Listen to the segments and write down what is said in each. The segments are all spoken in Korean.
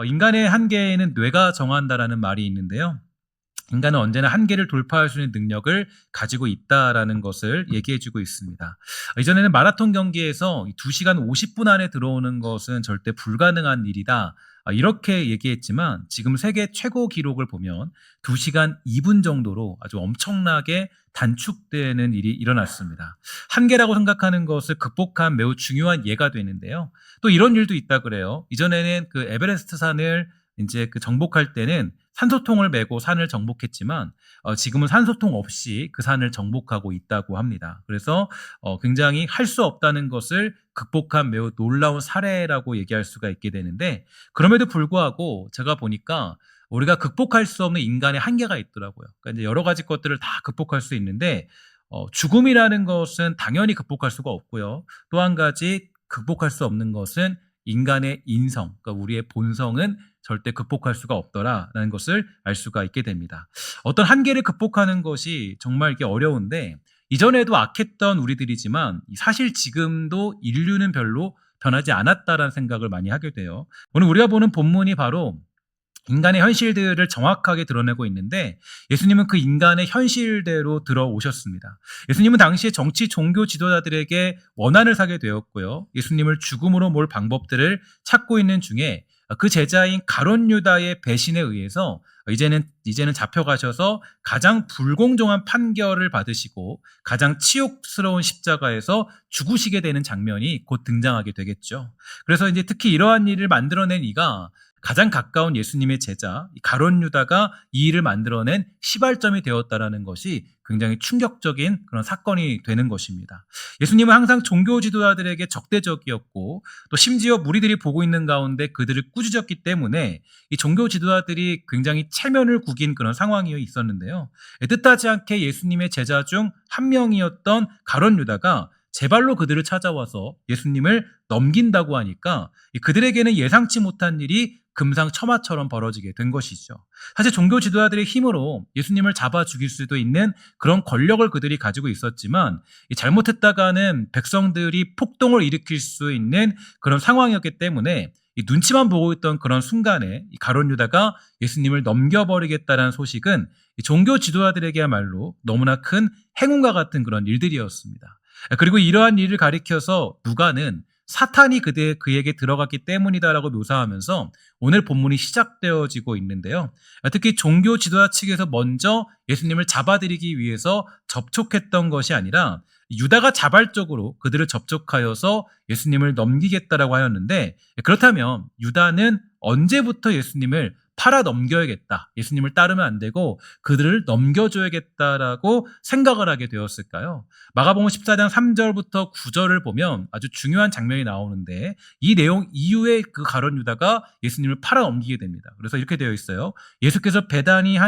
인간의 한계는 뇌가 정한다라는 말이 있는데요. 인간은 언제나 한계를 돌파할 수 있는 능력을 가지고 있다라는 것을 얘기해주고 있습니다. 이전에는 마라톤 경기에서 2시간 50분 안에 들어오는 것은 절대 불가능한 일이다. 이렇게 얘기했지만 지금 세계 최고 기록을 보면 2시간 2분 정도로 아주 엄청나게 단축되는 일이 일어났습니다. 한계라고 생각하는 것을 극복한 매우 중요한 예가 되는데요. 또 이런 일도 있다 그래요. 이전에는 그 에베레스트 산을 이제 그 정복할 때는 산소통을 메고 산을 정복했지만 지금은 산소통 없이 그 산을 정복하고 있다고 합니다. 그래서 굉장히 할 수 없다는 것을 극복한 매우 놀라운 사례라고 얘기할 수가 있게 되는데, 그럼에도 불구하고 제가 보니까 우리가 극복할 수 없는 인간의 한계가 있더라고요. 그러니까 이제 여러 가지 것들을 다 극복할 수 있는데 죽음이라는 것은 당연히 극복할 수가 없고요. 또 한 가지 극복할 수 없는 것은 인간의 인성, 그러니까 우리의 본성은 절대 극복할 수가 없더라라는 것을 알 수가 있게 됩니다. 어떤 한계를 극복하는 것이 정말 이게 어려운데, 이전에도 악했던 우리들이지만 사실 지금도 인류는 별로 변하지 않았다라는 생각을 많이 하게 돼요. 오늘 우리가 보는 본문이 바로 인간의 현실들을 정확하게 드러내고 있는데, 예수님은 그 인간의 현실대로 들어오셨습니다. 예수님은 당시에 정치 종교 지도자들에게 원한을 사게 되었고요. 예수님을 죽음으로 몰 방법들을 찾고 있는 중에 그 제자인 가룟 유다의 배신에 의해서 이제는 잡혀가셔서 가장 불공정한 판결을 받으시고 가장 치욕스러운 십자가에서 죽으시게 되는 장면이 곧 등장하게 되겠죠. 그래서 이제 특히 이러한 일을 만들어낸 이가 가장 가까운 예수님의 제자 가룟 유다가 이 일을 만들어낸 시발점이 되었다라는 것이 굉장히 충격적인 그런 사건이 되는 것입니다. 예수님은 항상 종교 지도자들에게 적대적이었고, 또 심지어 무리들이 보고 있는 가운데 그들을 꾸짖었기 때문에 이 종교 지도자들이 굉장히 체면을 구긴 그런 상황이 있었는데요. 뜻하지 않게 예수님의 제자 중 한 명이었던 가룟 유다가 제 발로 그들을 찾아와서 예수님을 넘긴다고 하니까 그들에게는 예상치 못한 일이 금상첨화처럼 벌어지게 된 것이죠. 사실 종교 지도자들의 힘으로 예수님을 잡아 죽일 수도 있는 그런 권력을 그들이 가지고 있었지만, 잘못했다가는 백성들이 폭동을 일으킬 수 있는 그런 상황이었기 때문에 이 눈치만 보고 있던 그런 순간에 이 가룟 유다가 예수님을 넘겨버리겠다는 소식은 이 종교 지도자들에게야말로 너무나 큰 행운과 같은 그런 일들이었습니다. 그리고 이러한 일을 가리켜서 누가는 사탄이 그에게 들어갔기 때문이다라고 묘사하면서 오늘 본문이 시작되어지고 있는데요. 특히 종교 지도자 측에서 먼저 예수님을 잡아들이기 위해서 접촉했던 것이 아니라 유다가 자발적으로 그들을 접촉하여서 예수님을 넘기겠다라고 하였는데, 그렇다면 유다는 언제부터 예수님을 팔아 넘겨야겠다, 예수님을 따르면 안 되고 그들을 넘겨줘야겠다라고 생각을 하게 되었을까요? 마가복음 14장 3절부터 9절을 보면 아주 중요한 장면이 나오는데, 이 내용 이후에 그 가룟 유다가 예수님을 팔아 넘기게 됩니다. 그래서 이렇게 되어 있어요. 예수께서 베다니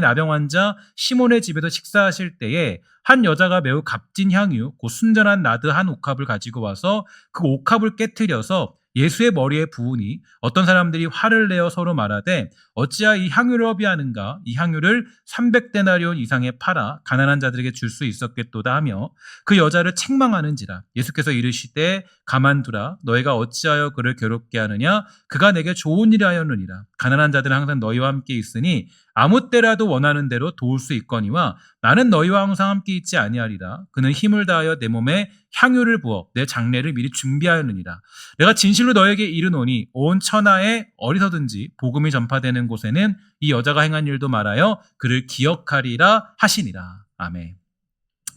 나병 환자 시몬의 집에서 식사하실 때에 한 여자가 매우 값진 향유 곧 순전한 나드 한 옥합을 가지고 와서 그 옥합을 깨트려서 예수의 머리에 부으니 어떤 사람들이 화를 내어 서로 말하되 어찌하여 이 향유를 허비하는가, 이 향유를 300데나리온 이상에 팔아 가난한 자들에게 줄 수 있었겠도다 하며 그 여자를 책망하는지라. 예수께서 이르시되 가만두라, 너희가 어찌하여 그를 괴롭게 하느냐, 그가 내게 좋은 일을 하였느니라. 가난한 자들은 항상 너희와 함께 있으니 아무 때라도 원하는 대로 도울 수 있거니와 나는 너희와 항상 함께 있지 아니하리라. 그는 힘을 다하여 내 몸에 향유를 부어 내 장례를 미리 준비하였느니라. 내가 진실로 너에게 이르노니 온 천하에 어디서든지 복음이 전파되는 곳에는 이 여자가 행한 일도 말하여 그를 기억하리라 하시니라. 아멘.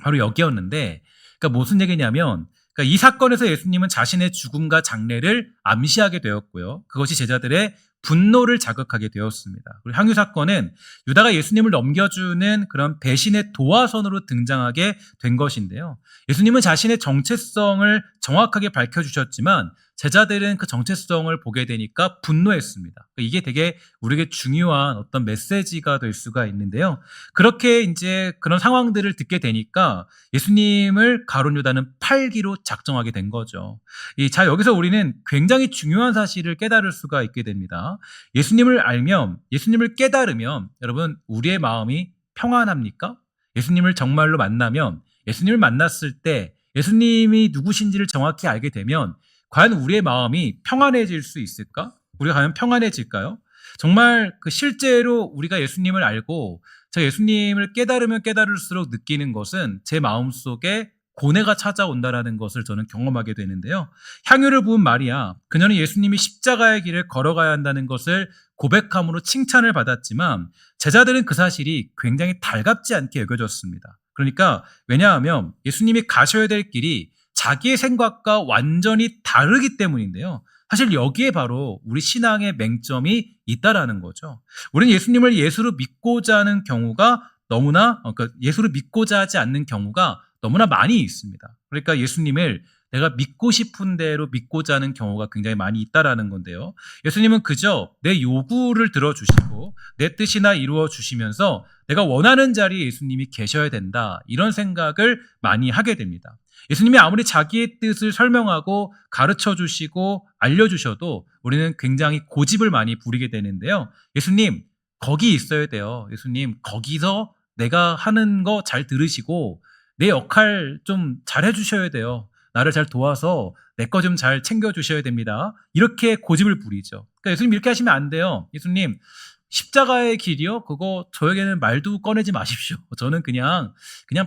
바로 여기였는데, 그러니까 무슨 얘기냐면, 그러니까 이 사건에서 예수님은 자신의 죽음과 장례를 암시하게 되었고요. 그것이 제자들의 분노를 자극하게 되었습니다. 그리고 향유 사건은 유다가 예수님을 넘겨주는 그런 배신의 도화선으로 등장하게 된 것인데요. 예수님은 자신의 정체성을 정확하게 밝혀주셨지만 제자들은 그 정체성을 보게 되니까 분노했습니다. 이게 되게 우리에게 중요한 어떤 메시지가 될 수가 있는데요. 그렇게 이제 그런 상황들을 듣게 되니까 예수님을 가룟 유다는 팔기로 작정하게 된 거죠. 자, 여기서 우리는 굉장히 중요한 사실을 깨달을 수가 있게 됩니다. 예수님을 알면, 예수님을 깨달으면 여러분 우리의 마음이 평안합니까? 예수님을 정말로 만나면, 예수님을 만났을 때 예수님이 누구신지를 정확히 알게 되면 과연 우리의 마음이 평안해질 수 있을까? 우리가 과연 평안해질까요? 정말 그 실제로 우리가 예수님을 알고 저 예수님을 깨달으면 깨달을수록 느끼는 것은 제 마음속에 고뇌가 찾아온다라는 것을 저는 경험하게 되는데요. 향유를 부은 마리아, 그녀는 예수님이 십자가의 길을 걸어가야 한다는 것을 고백함으로 칭찬을 받았지만 제자들은 그 사실이 굉장히 달갑지 않게 여겨졌습니다. 그러니까 왜냐하면 예수님이 가셔야 될 길이 자기의 생각과 완전히 다르기 때문인데요. 사실 여기에 바로 우리 신앙의 맹점이 있다라는 거죠. 우리는 예수님을 예수로 믿고자 하는 경우가 그러니까 예수로 믿고자 하지 않는 경우가 너무나 많이 있습니다. 그러니까 예수님을 내가 믿고 싶은 대로 믿고자 하는 경우가 굉장히 많이 있다라는 건데요. 예수님은 그저 내 요구를 들어주시고 내 뜻이나 이루어 주시면서 내가 원하는 자리에 예수님이 계셔야 된다, 이런 생각을 많이 하게 됩니다. 예수님이 아무리 자기의 뜻을 설명하고 가르쳐 주시고 알려주셔도 우리는 굉장히 고집을 많이 부리게 되는데요. 예수님, 거기 있어야 돼요. 예수님, 거기서 내가 하는 거 잘 들으시고 내 역할 좀 잘 해주셔야 돼요. 나를 잘 도와서 내 거 좀 잘 챙겨주셔야 됩니다. 이렇게 고집을 부리죠. 그러니까 예수님 이렇게 하시면 안 돼요. 예수님, 십자가의 길이요? 그거 저에게는 말도 꺼내지 마십시오. 저는 그냥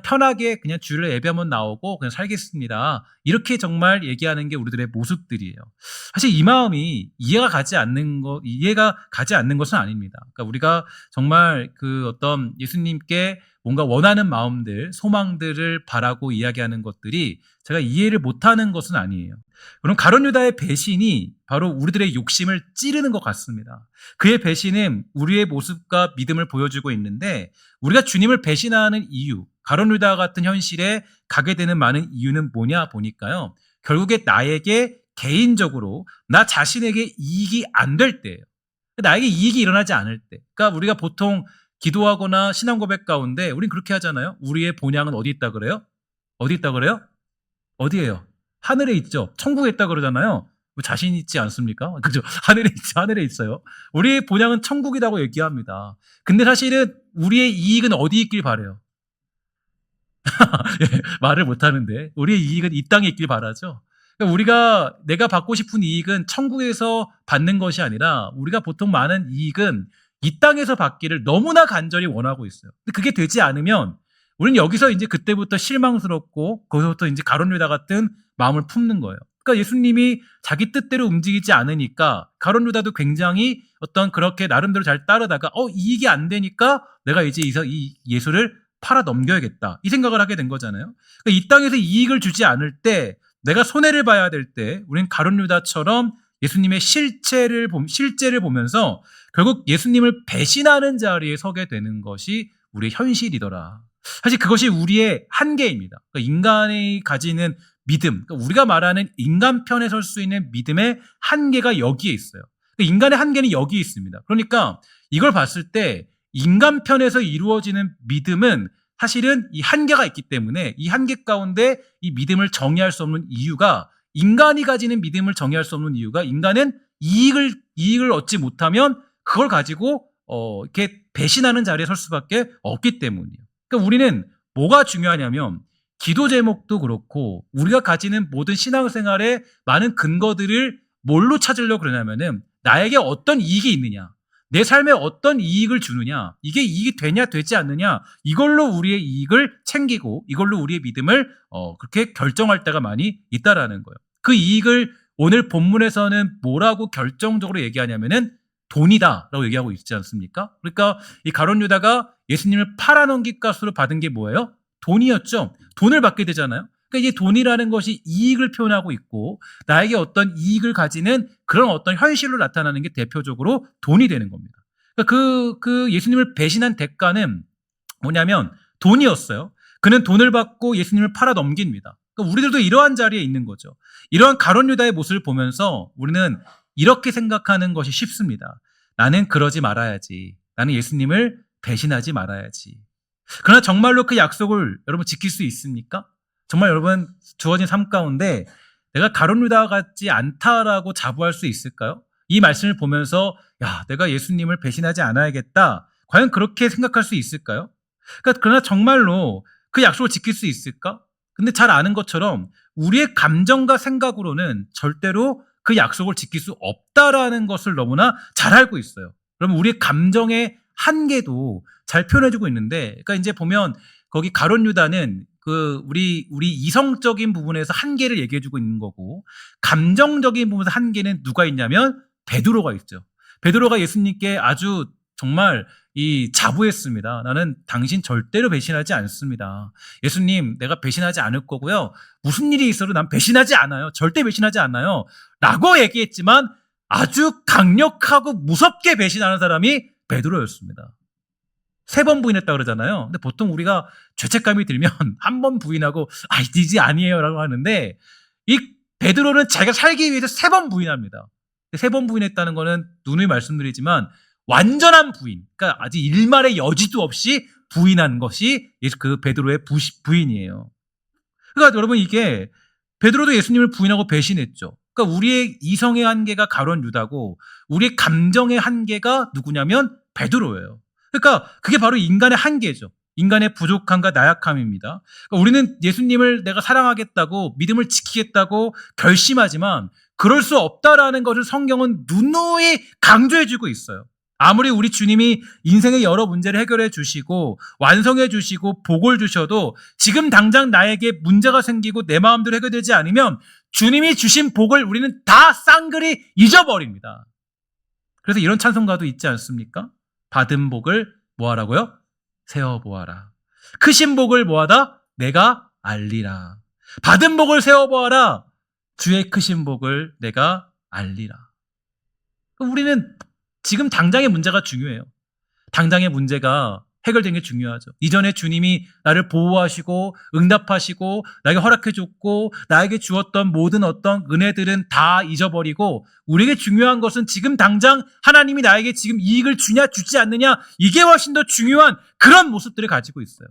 편하게 그냥 주일에 예배 한번 나오고 그냥 살겠습니다. 이렇게 정말 얘기하는 게 우리들의 모습들이에요. 사실 이 마음이 이해가 가지 않는 것은 아닙니다. 그러니까 우리가 정말 그 어떤 예수님께 뭔가 원하는 마음들, 소망들을 바라고 이야기하는 것들이 제가 이해를 못하는 것은 아니에요. 그럼 가룟 유다의 배신이 바로 우리들의 욕심을 찌르는 것 같습니다. 그의 배신은 우리의 모습과 믿음을 보여주고 있는데, 우리가 주님을 배신하는 이유, 가룟 유다 같은 현실에 가게 되는 많은 이유는 뭐냐 보니까요, 결국에 나에게 개인적으로 나 자신에게 이익이 안 될 때예요. 나에게 이익이 일어나지 않을 때. 그러니까 우리가 보통 기도하거나 신앙 고백 가운데 우린 그렇게 하잖아요. 우리의 본향은 어디 있다 그래요? 어디 있다 그래요? 어디예요? 하늘에 있죠. 천국에 있다 그러잖아요. 뭐 자신 있지 않습니까? 그죠? 하늘에 있어요. 우리의 본향은 천국이라고 얘기합니다. 근데 사실은 우리의 이익은 어디 있길 바래요? 예, 말을 못 하는데 우리의 이익은 이 땅에 있길 바라죠. 그러니까 내가 받고 싶은 이익은 천국에서 받는 것이 아니라, 우리가 보통 많은 이익은 이 땅에서 받기를 너무나 간절히 원하고 있어요. 근데 그게 되지 않으면 우리는 여기서 이제 그때부터 실망스럽고 거기서부터 이제 가룟 유다 같은 마음을 품는 거예요. 그러니까 예수님이 자기 뜻대로 움직이지 않으니까 가룟 유다도 굉장히 어떤 그렇게 나름대로 잘 따르다가 이익이 안 되니까 내가 이제 이 예수를 팔아 넘겨야겠다, 이 생각을 하게 된 거잖아요. 그러니까 이 땅에서 이익을 주지 않을 때, 내가 손해를 봐야 될 때, 우리는 가룟 유다처럼 예수님의 실제를 보면서 결국 예수님을 배신하는 자리에 서게 되는 것이 우리의 현실이더라. 사실 그것이 우리의 한계입니다. 그러니까 인간이 가지는 믿음, 그러니까 우리가 말하는 인간 편에 설 수 있는 믿음의 한계가 여기에 있어요. 그러니까 인간의 한계는 여기 있습니다. 그러니까 이걸 봤을 때 인간 편에서 이루어지는 믿음은 사실은 이 한계가 있기 때문에, 이 한계 가운데 이 믿음을 정의할 수 없는 이유가, 인간이 가지는 믿음을 정의할 수 없는 이유가, 인간은 이익을 얻지 못하면 그걸 가지고 이렇게 배신하는 자리에 설 수밖에 없기 때문이에요. 그러니까 우리는 뭐가 중요하냐면, 기도 제목도 그렇고 우리가 가지는 모든 신앙생활의 많은 근거들을 뭘로 찾으려고 그러냐면은, 나에게 어떤 이익이 있느냐, 내 삶에 어떤 이익을 주느냐, 이게 이익이 되냐 되지 않느냐, 이걸로 우리의 이익을 챙기고 이걸로 우리의 믿음을 그렇게 결정할 때가 많이 있다라는 거예요. 그 이익을 오늘 본문에서는 뭐라고 결정적으로 얘기하냐면은 돈이다라고 얘기하고 있지 않습니까? 그러니까 이 가룟 유다가 예수님을 팔아넘긴 값으로 받은 게 뭐예요? 돈이었죠. 돈을 받게 되잖아요. 그러니까 이게 돈이라는 것이 이익을 표현하고 있고, 나에게 어떤 이익을 가지는 그런 어떤 현실로 나타나는 게 대표적으로 돈이 되는 겁니다. 그러니까 그 예수님을 배신한 대가는 뭐냐면 돈이었어요. 그는 돈을 받고 예수님을 팔아 넘깁니다. 그러니까 우리들도 이러한 자리에 있는 거죠. 이러한 가룟 유다의 모습을 보면서 우리는 이렇게 생각하는 것이 쉽습니다. 나는 그러지 말아야지. 나는 예수님을 배신하지 말아야지. 그러나 정말로 그 약속을 여러분 지킬 수 있습니까? 정말 여러분 주어진 삶 가운데 내가 가룟 유다 같지 않다라고 자부할 수 있을까요? 이 말씀을 보면서 내가 예수님을 배신하지 않아야겠다, 과연 그렇게 생각할 수 있을까요? 그러나 정말로 그 약속을 지킬 수 있을까? 근데 잘 아는 것처럼 우리의 감정과 생각으로는 절대로 그 약속을 지킬 수 없다라는 것을 너무나 잘 알고 있어요. 그러면 우리의 감정의 한계도 잘 표현해주고 있는데, 그러니까 이제 보면 거기 가룟 유다는 그 우리 이성적인 부분에서 한계를 얘기해주고 있는 거고, 감정적인 부분에서 한계는 누가 있냐면 베드로가 있죠. 베드로가 예수님께 아주 정말 자부했습니다. 나는 당신 절대로 배신하지 않습니다. 예수님, 내가 배신하지 않을 거고요. 무슨 일이 있어도 난 배신하지 않아요. 절대 배신하지 않아요. 라고 얘기했지만 아주 강력하고 무섭게 배신하는 사람이 베드로였습니다. 3번 부인했다 그러잖아요. 근데 보통 우리가 죄책감이 들면 한 번 부인하고 니지 아니에요 라고 하는데, 이 베드로는 자기가 살기 위해서 3번 부인합니다. 3번 부인했다는 거는 누누이 말씀드리지만 완전한 부인, 그러니까 아직 일말의 여지도 없이 부인한 것이 그 베드로의 부인이에요. 그러니까 여러분, 이게 베드로도 예수님을 부인하고 배신했죠. 그러니까 우리의 이성의 한계가 가룟 유다고 우리의 감정의 한계가 누구냐면 베드로예요. 그러니까 그게 바로 인간의 한계죠. 인간의 부족함과 나약함입니다. 그러니까 우리는 예수님을 내가 사랑하겠다고, 믿음을 지키겠다고 결심하지만 그럴 수 없다라는 것을 성경은 누누이 강조해주고 있어요. 아무리 우리 주님이 인생의 여러 문제를 해결해 주시고 완성해 주시고 복을 주셔도 지금 당장 나에게 문제가 생기고 내 마음대로 해결되지 않으면 주님이 주신 복을 우리는 다 쌍그리 잊어버립니다. 그래서 이런 찬송가도 있지 않습니까? 받은 복을 뭐하라고요? 세어보아라. 크신 복을 뭐하다? 내가 알리라. 받은 복을 세어보아라. 주의 크신 복을 내가 알리라. 우리는 지금 당장의 문제가 중요해요. 당장의 문제가 해결된 게 중요하죠. 이전에 주님이 나를 보호하시고 응답하시고 나에게 허락해줬고 나에게 주었던 모든 어떤 은혜들은 다 잊어버리고, 우리에게 중요한 것은 지금 당장 하나님이 나에게 지금 이익을 주냐 주지 않느냐, 이게 훨씬 더 중요한 그런 모습들을 가지고 있어요.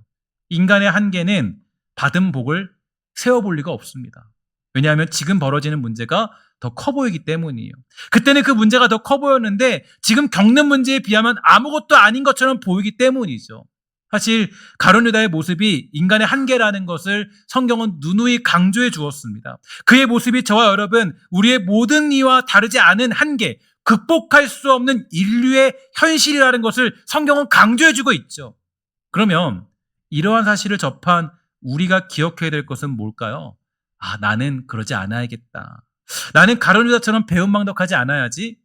인간의 한계는 받은 복을 세워볼 리가 없습니다. 왜냐하면 지금 벌어지는 문제가 더 커 보이기 때문이에요. 그때는 그 문제가 더 커 보였는데 지금 겪는 문제에 비하면 아무것도 아닌 것처럼 보이기 때문이죠. 사실 가룟 유다의 모습이 인간의 한계라는 것을 성경은 누누이 강조해 주었습니다. 그의 모습이 저와 여러분, 우리의 모든 이와 다르지 않은 한계, 극복할 수 없는 인류의 현실이라는 것을 성경은 강조해 주고 있죠. 그러면 이러한 사실을 접한 우리가 기억해야 될 것은 뭘까요? 나는 그러지 않아야겠다. 나는 가룟 유다처럼 배은망덕하지 않아야지.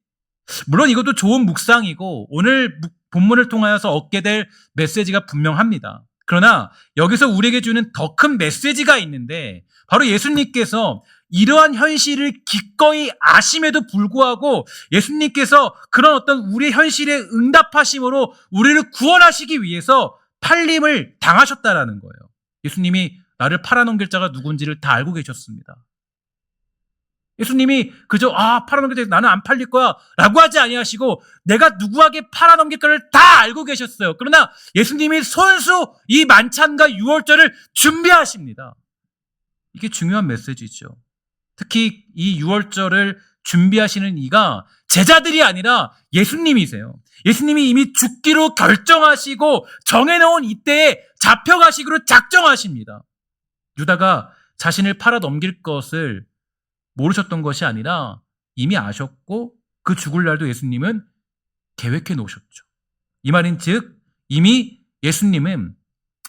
물론 이것도 좋은 묵상이고 오늘 본문을 통하여서 얻게 될 메시지가 분명합니다. 그러나 여기서 우리에게 주는 더 큰 메시지가 있는데, 바로 예수님께서 이러한 현실을 기꺼이 아심에도 불구하고 예수님께서 그런 어떤 우리의 현실에 응답하심으로 우리를 구원하시기 위해서 팔림을 당하셨다라는 거예요. 예수님이 나를 팔아넘길 자가 누군지를 다 알고 계셨습니다. 예수님이 그저 팔아넘길 때 나는 안 팔릴 거야 라고 하지 아니하시고 내가 누구에게 팔아넘길 거를 다 알고 계셨어요. 그러나 예수님이 손수 이 만찬과 유월절을 준비하십니다. 이게 중요한 메시지죠. 특히 이 유월절을 준비하시는 이가 제자들이 아니라 예수님이세요. 예수님이 이미 죽기로 결정하시고 정해놓은 이때에 잡혀가시기로 작정하십니다. 유다가 자신을 팔아넘길 것을 모르셨던 것이 아니라 이미 아셨고 그 죽을 날도 예수님은 계획해 놓으셨죠. 이 말인즉 이미 예수님은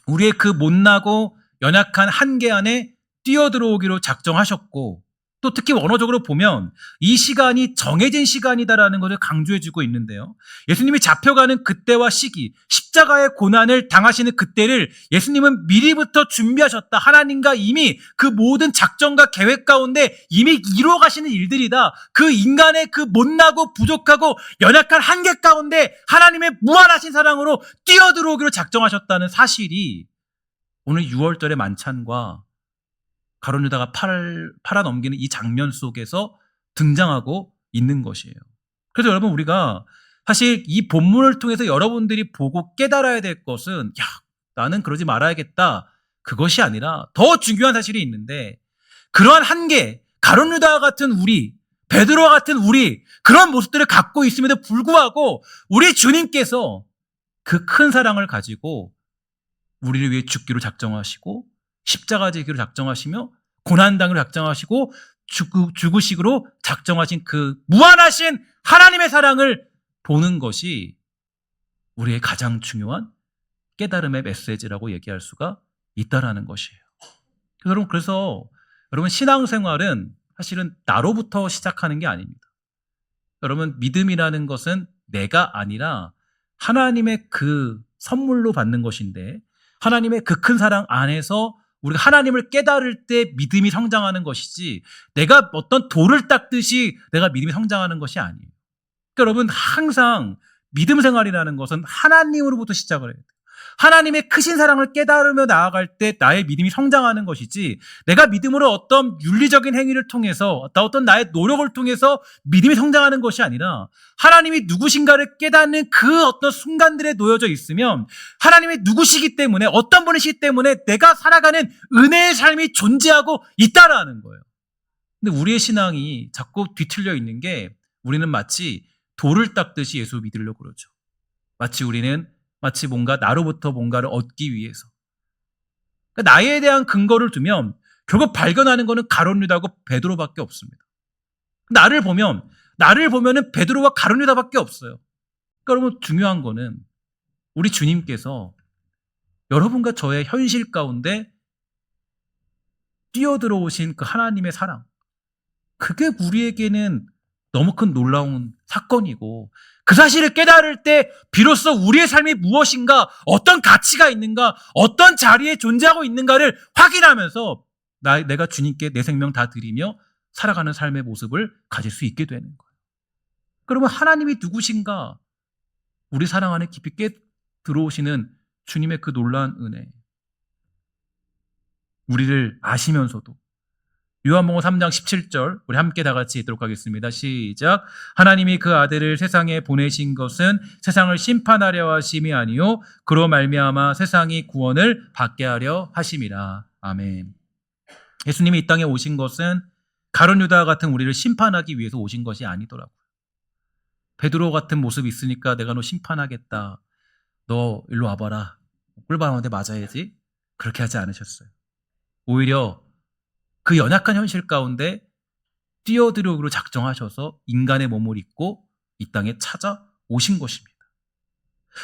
우리의 그 못나고 연약한 한계 안에 뛰어들어오기로 작정하셨고, 또 특히 원어적으로 보면 이 시간이 정해진 시간이다라는 것을 강조해주고 있는데요. 예수님이 잡혀가는 그때와 시기, 십자가의 고난을 당하시는 그때를 예수님은 미리부터 준비하셨다. 하나님과 이미 그 모든 작정과 계획 가운데 이미 이루어 가시는 일들이다. 그 인간의 그 못나고 부족하고 연약한 한계 가운데 하나님의 무한하신 사랑으로 뛰어들어오기로 작정하셨다는 사실이 오늘 6월절의 만찬과 가룟 유다가 팔아넘기는 이 장면 속에서 등장하고 있는 것이에요. 그래서 여러분, 우리가 사실 이 본문을 통해서 여러분들이 보고 깨달아야 될 것은 나는 그러지 말아야겠다, 그것이 아니라 더 중요한 사실이 있는데, 그러한 한계, 가룟 유다와 같은 우리, 베드로와 같은 우리, 그런 모습들을 갖고 있음에도 불구하고 우리 주님께서 그 큰 사랑을 가지고 우리를 위해 죽기로 작정하시고 십자가 지기로 작정하시며 고난당을 작정하시고 죽으시기로 작정하신 그 무한하신 하나님의 사랑을 보는 것이 우리의 가장 중요한 깨달음의 메시지라고 얘기할 수가 있다라는 것이에요. 여러분, 그래서 여러분, 신앙생활은 사실은 나로부터 시작하는 게 아닙니다. 여러분, 믿음이라는 것은 내가 아니라 하나님의 그 선물로 받는 것인데, 하나님의 그 큰 사랑 안에서 우리가 하나님을 깨달을 때 믿음이 성장하는 것이지, 내가 어떤 돌을 닦듯이 내가 믿음이 성장하는 것이 아니에요. 그러니까 여러분, 항상 믿음 생활이라는 것은 하나님으로부터 시작을 해야 돼요. 하나님의 크신 사랑을 깨달으며 나아갈 때 나의 믿음이 성장하는 것이지, 내가 믿음으로 어떤 윤리적인 행위를 통해서, 어떤 나의 노력을 통해서 믿음이 성장하는 것이 아니라, 하나님이 누구신가를 깨닫는 그 어떤 순간들에 놓여져 있으면, 하나님이 누구시기 때문에, 어떤 분이시기 때문에 내가 살아가는 은혜의 삶이 존재하고 있다라는 거예요. 근데 우리의 신앙이 자꾸 뒤틀려 있는 게, 우리는 마치 돌을 닦듯이 예수 믿으려고 그러죠. 마치 뭔가 나로부터 뭔가를 얻기 위해서. 그러니까 나에 대한 근거를 두면 결국 발견하는 거는 가룟 유다하고 베드로밖에 없습니다. 나를 보면은 베드로와 가룟 유다밖에 없어요. 그러니까 여러분, 중요한 거는 우리 주님께서 여러분과 저의 현실 가운데 뛰어들어오신 그 하나님의 사랑, 그게 우리에게는 너무 큰 놀라운 사건이고, 그 사실을 깨달을 때 비로소 우리의 삶이 무엇인가, 어떤 가치가 있는가, 어떤 자리에 존재하고 있는가를 확인하면서 내가 주님께 내 생명 다 드리며 살아가는 삶의 모습을 가질 수 있게 되는 거예요. 그러면 하나님이 누구신가, 우리 사랑 안에 깊이 들어오시는 주님의 그 놀라운 은혜, 우리를 아시면서도, 요한복음 3장 17절 우리 함께 다 같이 읽도록 하겠습니다. 시작. 하나님이 그 아들을 세상에 보내신 것은 세상을 심판하려 하심이 아니요 그로 말미암아 세상이 구원을 받게 하려 하심이라. 아멘. 예수님이 이 땅에 오신 것은 가룟 유다 같은 우리를 심판하기 위해서 오신 것이 아니더라고요. 베드로 같은 모습이 있으니까 내가 너 심판하겠다, 너 일로 와봐라, 꿀바람한테 맞아야지, 그렇게 하지 않으셨어요. 오히려 그 연약한 현실 가운데 뛰어들어오기로 작정하셔서 인간의 몸을 입고 이 땅에 찾아오신 것입니다.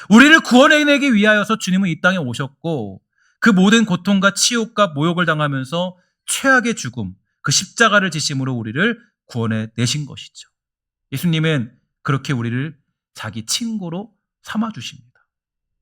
우리를 구원해내기 위하여서 주님은 이 땅에 오셨고, 그 모든 고통과 치욕과 모욕을 당하면서 최악의 죽음, 그 십자가를 지심으로 우리를 구원해내신 것이죠. 예수님은 그렇게 우리를 자기 친구로 삼아주십니다.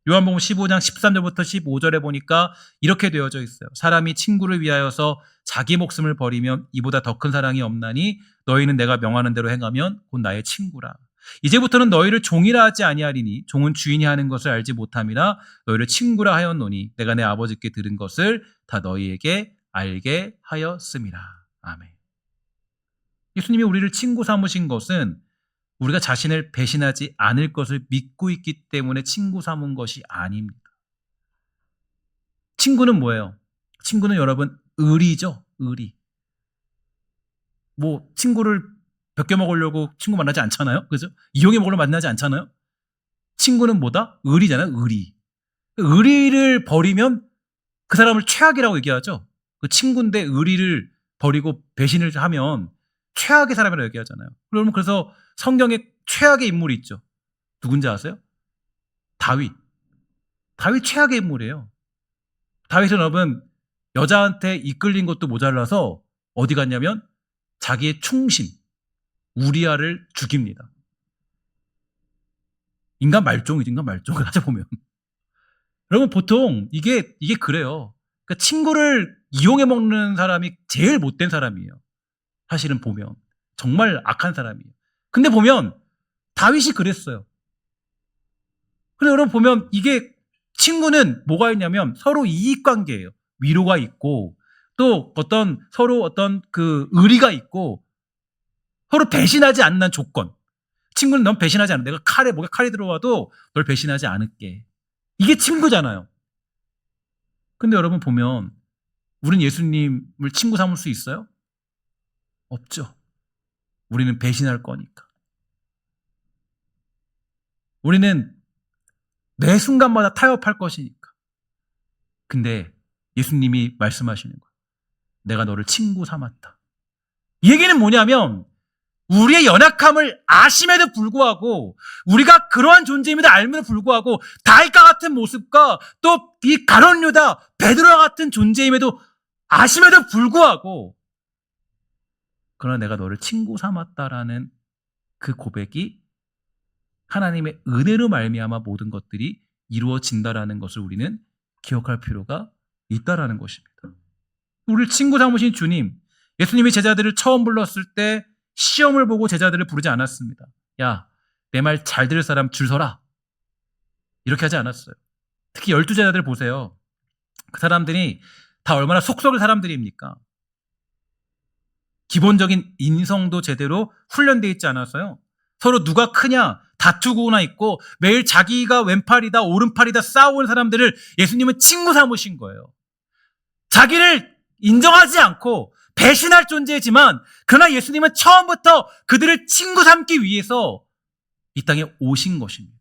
요한복음 15장 13절부터 15절에 보니까 이렇게 되어져 있어요. 사람이 친구를 위하여서 자기 목숨을 버리면 이보다 더 큰 사랑이 없나니 너희는 내가 명하는 대로 행하면 곧 나의 친구라. 이제부터는 너희를 종이라 하지 아니하리니 종은 주인이 하는 것을 알지 못함이라 너희를 친구라 하였노니 내가 내 아버지께 들은 것을 다 너희에게 알게 하였음이라. 아멘. 예수님이 우리를 친구 삼으신 것은 우리가 자신을 배신하지 않을 것을 믿고 있기 때문에 친구 삼은 것이 아닙니다. 친구는 뭐예요? 친구는 여러분 의리죠. 의리. 뭐 친구를 몇 개 먹으려고 친구 만나지 않잖아요. 그죠? 이용해 먹으러 만나지 않잖아요. 친구는 뭐다? 의리잖아요. 의리. 의리를 버리면 그 사람을 최악이라고 얘기하죠. 그 친구인데 의리를 버리고 배신을 하면 최악의 사람이라고 얘기하잖아요. 그러면 그래서 성경에 최악의 인물이 있죠. 누군지 아세요? 다윗. 다윗 최악의 인물이에요. 다윗은 여러분 여자한테 이끌린 것도 모자라서 어디 갔냐면 자기의 충신 우리아를 죽입니다. 인간 말종이죠. 인간 말종을 하자 보면. 여러분 보통 이게 그래요. 그러니까 친구를 이용해 먹는 사람이 제일 못된 사람이에요. 사실은 보면 정말 악한 사람이에요. 근데 보면 다윗이 그랬어요. 근데 여러분 보면 이게 친구는 뭐가 있냐면 서로 이익관계예요. 위로가 있고 또 서로 어떤 그 의리가 있고 서로 배신하지 않는 조건. 친구는 넌 배신하지 않아. 내가 목에 칼이 들어와도 널 배신하지 않을게. 이게 친구잖아요. 근데 여러분 보면 우린 예수님을 친구 삼을 수 있어요? 없죠. 우리는 배신할 거니까. 우리는 매 순간마다 타협할 것이니까. 근데 예수님이 말씀하시는 거예요. 내가 너를 친구 삼았다. 이 얘기는 뭐냐면 우리의 연약함을 아심에도 불구하고, 우리가 그러한 존재임에도 알면도 불구하고, 다윗과 같은 모습과 또 이 가룟 유다, 베드로와 같은 존재임에도 아심에도 불구하고, 그러나 내가 너를 친구 삼았다라는 그 고백이 하나님의 은혜로 말미암아 모든 것들이 이루어진다라는 것을 우리는 기억할 필요가 있다라는 것입니다. 우리를 친구 삼으신 주님, 예수님이 제자들을 처음 불렀을 때 시험을 보고 제자들을 부르지 않았습니다. 야, 내 말 잘 들을 사람 줄 서라. 이렇게 하지 않았어요. 특히 12제자들 보세요. 그 사람들이 다 얼마나 속썩을 사람들입니까? 기본적인 인성도 제대로 훈련되어 있지 않아서요. 서로 누가 크냐 다투고나 있고 매일 자기가 왼팔이다 오른팔이다 싸우는 사람들을 예수님은 친구 삼으신 거예요. 자기를 인정하지 않고 배신할 존재지만, 그러나 예수님은 처음부터 그들을 친구 삼기 위해서 이 땅에 오신 것입니다.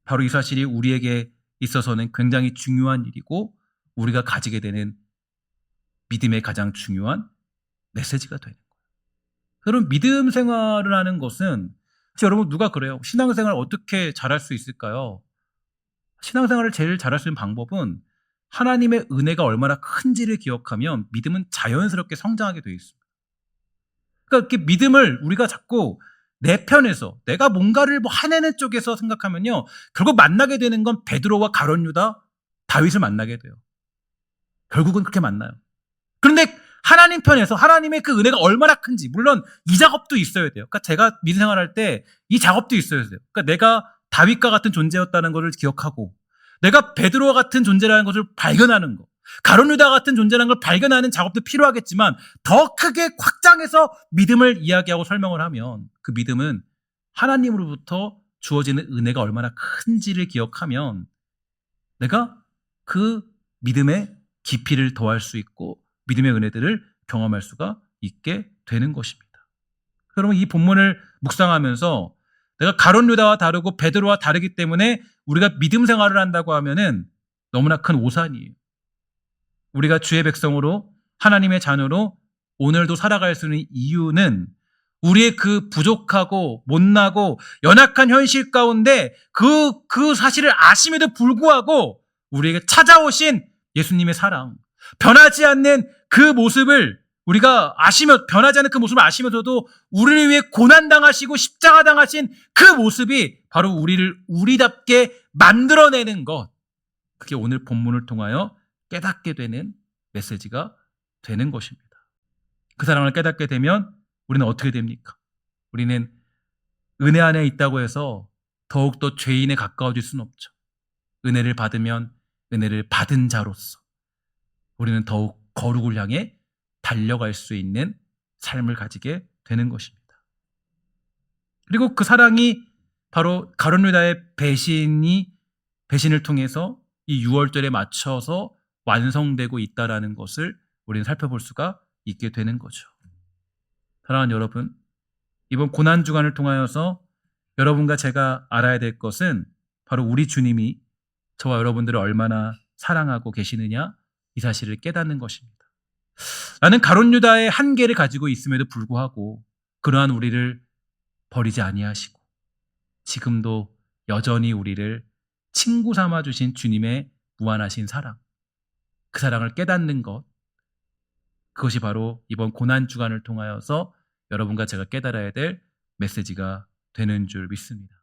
바로 이 사실이 우리에게 있어서는 굉장히 중요한 일이고, 우리가 가지게 되는 믿음의 가장 중요한 메시지가 되는 거예요. 여러분, 믿음 생활을 하는 것은, 여러분 누가 그래요? 신앙생활 어떻게 잘할 수 있을까요? 신앙생활을 제일 잘할 수 있는 방법은 하나님의 은혜가 얼마나 큰지를 기억하면 믿음은 자연스럽게 성장하게 되어 있습니다. 그러니까 이렇게 믿음을 우리가 자꾸 내 편에서 내가 뭔가를 해내는 쪽에서 생각하면요, 결국 만나게 되는 건 베드로와 가룟 유다, 다윗을 만나게 돼요. 결국은 그렇게 만나요. 그런데 하나님 편에서 하나님의 그 은혜가 얼마나 큰지, 물론 이 작업도 있어야 돼요. 그러니까 제가 믿음 생활할 때 이 작업도 있어야 돼요. 그러니까 내가 다윗과 같은 존재였다는 것을 기억하고, 내가 베드로와 같은 존재라는 것을 발견하는 것, 가룟 유다 같은 존재라는 걸 발견하는 작업도 필요하겠지만, 더 크게 확장해서 믿음을 이야기하고 설명을 하면 그 믿음은 하나님으로부터 주어지는 은혜가 얼마나 큰지를 기억하면 내가 그 믿음의 깊이를 더할 수 있고 믿음의 은혜들을 경험할 수가 있게 되는 것입니다. 여러분, 이 본문을 묵상하면서 내가 가룟 유다와 다르고 베드로와 다르기 때문에 우리가 믿음 생활을 한다고 하면은 너무나 큰 오산이에요. 우리가 주의 백성으로 하나님의 자녀로 오늘도 살아갈 수 있는 이유는 우리의 그 부족하고 못나고 연약한 현실 가운데 그 사실을 아심에도 불구하고 우리에게 찾아오신 예수님의 사랑, 변하지 않는 그 모습을 우리가 변하지 않는 그 모습을 아시면서도 우리를 위해 고난당하시고 십자가 당하신 그 모습이 바로 우리를 우리답게 만들어내는 것, 그게 오늘 본문을 통하여 깨닫게 되는 메시지가 되는 것입니다. 그 사랑을 깨닫게 되면 우리는 어떻게 됩니까? 우리는 은혜 안에 있다고 해서 더욱더 죄인에 가까워질 수는 없죠. 은혜를 받으면 은혜를 받은 자로서 우리는 더욱 거룩을 향해 달려갈 수 있는 삶을 가지게 되는 것입니다. 그리고 그 사랑이 바로 가룟 유다의 배신을 통해서 이 6월절에 맞춰서 완성되고 있다라는 것을 우리는 살펴볼 수가 있게 되는 거죠. 사랑하는 여러분, 이번 고난 주간을 통하여서 여러분과 제가 알아야 될 것은 바로 우리 주님이 저와 여러분들을 얼마나 사랑하고 계시느냐, 이 사실을 깨닫는 것입니다. 나는 가룟 유다의 한계를 가지고 있음에도 불구하고 그러한 우리를 버리지 아니하시고 지금도 여전히 우리를 친구 삼아 주신 주님의 무한하신 사랑, 그 사랑을 깨닫는 것, 그것이 바로 이번 고난 주간을 통하여서 여러분과 제가 깨달아야 될 메시지가 되는 줄 믿습니다.